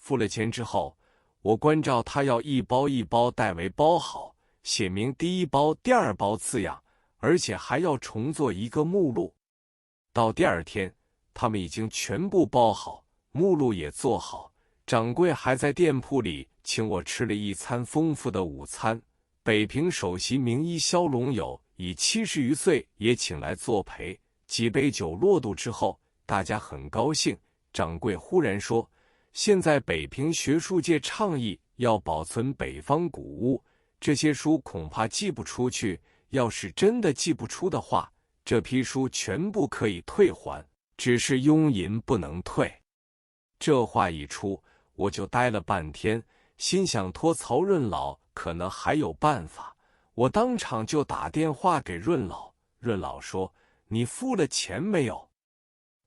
付了钱之后，我关照他要一包一包代为包好，写明第一包、第二包字样，而且还要重做一个目录。到第二天，他们已经全部包好，目录也做好。掌柜还在店铺里请我吃了一餐丰富的午餐。北平首席名医萧龙友以70余岁也请来作陪。几杯酒落肚之后，大家很高兴。掌柜忽然说，现在北平学术界倡议要保存北方古物，这些书恐怕寄不出去，要是真的寄不出的话，这批书全部可以退还，只是庸银不能退。这话一出，我就呆了半天，心想托曹润老可能还有办法。我当场就打电话给润老，润老说，你付了钱没有？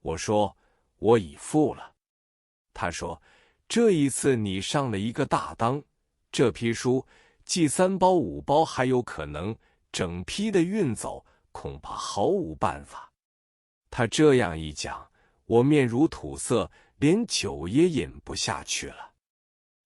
我说，我已付了。他说，这一次你上了一个大当，这批书寄3包5包还有可能，整批的运走恐怕毫无办法。他这样一讲，我面如土色，连酒也饮不下去了。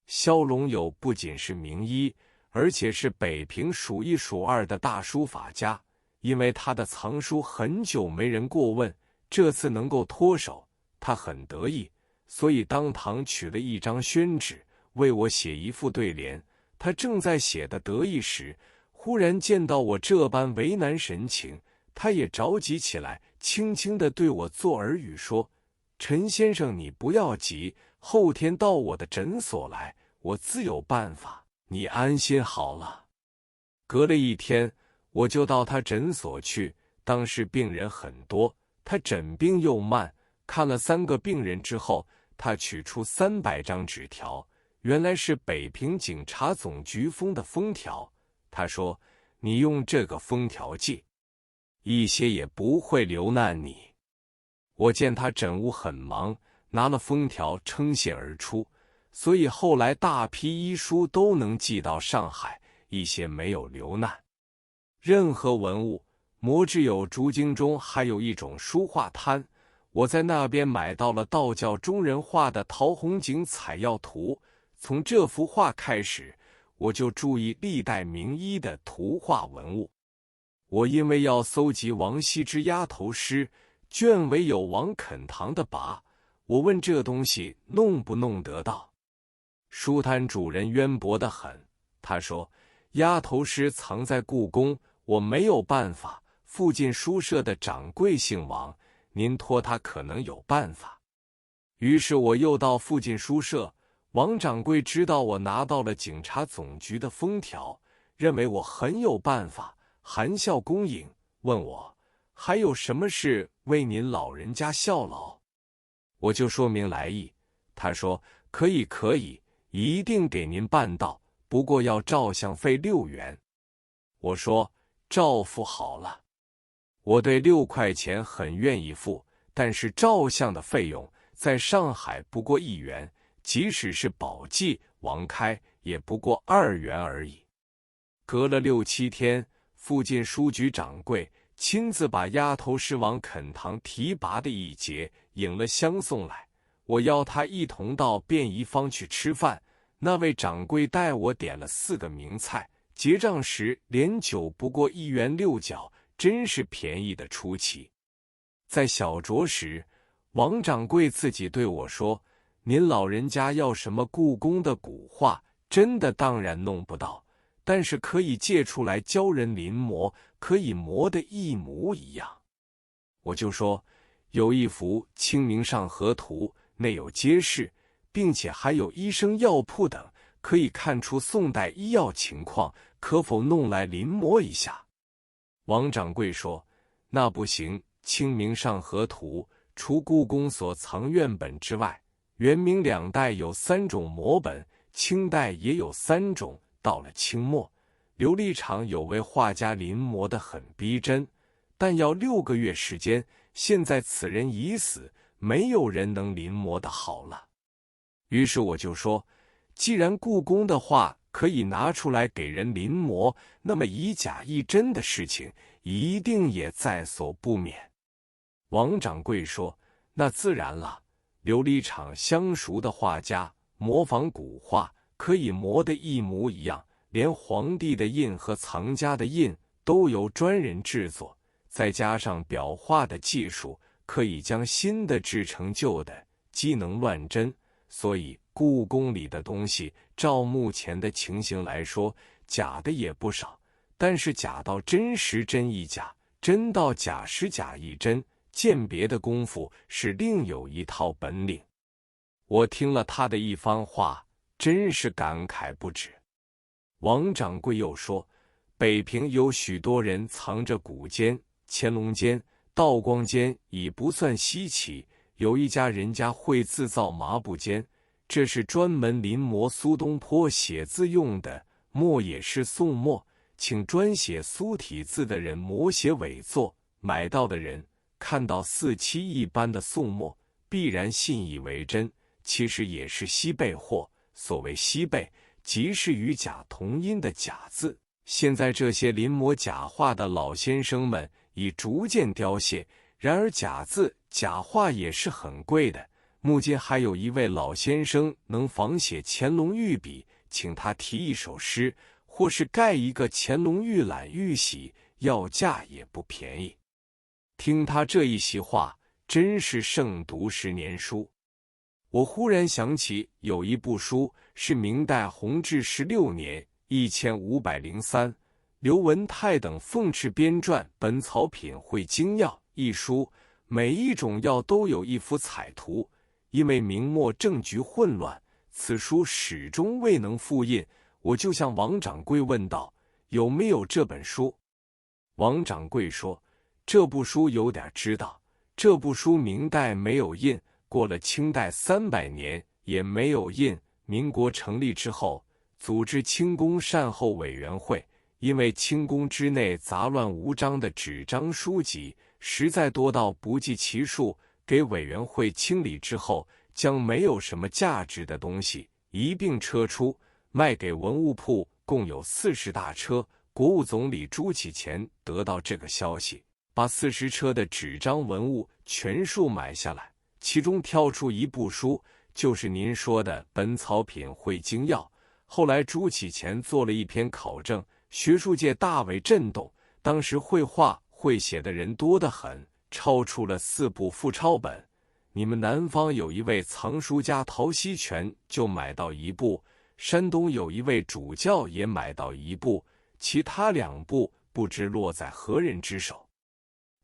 萧龙友不仅是名医，而且是北平数一数二的大书法家，因为他的藏书很久没人过问，这次能够脱手，他很得意，所以当堂取了一张宣纸，为我写一副对联。他正在写的得意时，忽然见到我这般为难神情，他也着急起来，轻轻地对我作耳语说，陈先生你不要急，后天到我的诊所来，我自有办法，你安心好了。隔了一天，我就到他诊所去，当时病人很多，他诊病又慢，看了3个病人之后，他取出300张纸条，原来是北平警察总局封的封条。他说，你用这个封条寄，一些也不会留难你。我见他诊务很忙，拿了封条撑线而出，所以后来大批医书都能寄到上海，一些没有留难。任何文物，磨制有竹经中还有一种书画摊，我在那边买到了道教中人画的陶弘景采药图。从这幅画开始，我就注意历代名医的图画文物。我因为要搜集王羲之丫头诗，卷尾有王肯堂的跋，我问这东西弄不弄得到。书摊主人渊博得很，他说，丫头诗藏在故宫，我没有办法，附近书社的掌柜姓王，您托他可能有办法。于是我又到附近书社，王掌柜知道我拿到了警察总局的封条，认为我很有办法，含笑恭迎，问我还有什么事为您老人家效劳。我就说明来意，他说可以，一定给您办到，不过要照相费6元。我说照付好了，我对6块钱很愿意付，但是照相的费用在上海不过1元，即使是宝记、王开也不过2元而已。隔了6、7天，附近书局掌柜亲自把丫头诗王肯堂提拔的一节引了相送来，我邀他一同到便宜坊去吃饭。那位掌柜带我点了4个名菜，结账时连酒不过1元6角，真是便宜的出奇。在小酌时，王掌柜自己对我说，您老人家要什么故宫的古画，真的当然弄不到，但是可以借出来教人临摹，可以磨得一模一样。我就说，有一幅《清明上河图》，内有揭示，并且还有医生药铺等，可以看出宋代医药情况，可否弄来临摹一下？王掌柜说，那不行，《清明上河图》除故宫所藏院本之外，元明2代有3种摹本，清代也有3种，到了清末，琉璃厂有位画家临摹得很逼真，但要6个月时间，现在此人已死，没有人能临摹得好了。于是我就说，既然故宫的画可以拿出来给人临摹，那么以假亦真的事情一定也在所不免。王掌柜说，那自然了，琉璃厂相熟的画家模仿古画，可以磨得一模一样，连皇帝的印和藏家的印都由专人制作，再加上裱画的技术，可以将新的制成旧的，机能乱真。所以故宫里的东西，照目前的情形来说，假的也不少，但是假到真时真亦假，真到假时假亦真，鉴别的功夫是另有一套本领。我听了他的一番话，真是感慨不止。王掌柜又说，北平有许多人藏着古笺、乾隆笺、道光笺已不算稀奇，有一家人家会自造麻布笺，这是专门临摹苏东坡写字用的，墨也是宋墨，请专写苏体字的人摹写伪作，买到的人看到四漆一般的宋墨，必然信以为真，其实也是西贝货。所谓西贝，即是与假同音的假字。现在这些临摹假画的老先生们已逐渐凋谢，然而假字假画也是很贵的。目前还有一位老先生能仿写乾隆御笔，请他题一首诗，或是盖一个乾隆御览御玺，要价也不便宜。听他这一席话，真是胜读10年书。我忽然想起有一部书是明代弘治16年1503刘文泰等奉敕编撰《本草品会精要》一书，每一种药都有一幅彩图，因为明末政局混乱，此书始终未能复印。我就向王掌柜问道，有没有这本书？王掌柜说，这部书有点知道，这部书明代没有印，过了清代300年也没有印。民国成立之后，组织清宫善后委员会，因为清宫之内杂乱无章的纸张书籍实在多到不计其数，给委员会清理之后，将没有什么价值的东西一并撤出，卖给文物铺，共有40大车。国务总理朱启潜得到这个消息，把40车的纸张文物全数买下来，其中挑出一部书，就是您说的《本草品会精要》。后来朱启潜做了一篇考证，学术界大为震动，当时绘画会写的人多得很，超出了4部附抄本。你们南方有一位藏书家陶锡全就买到1部，山东有一位主教也买到1部，其他2部不知落在何人之手。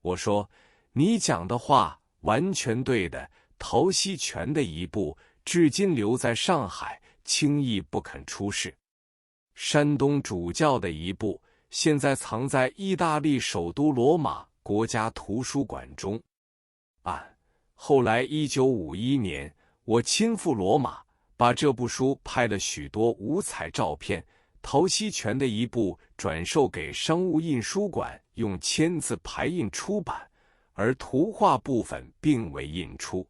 我说，你讲的话完全对的，陶锡全的1部至今留在上海，轻易不肯出世。山东主教的1部现在藏在意大利首都罗马国家图书馆中。后来1951年，我亲赴罗马，把这部书拍了许多五彩照片，陶锡全的1部转售给商务印书馆，用签字排印出版，而图画部分并未印出。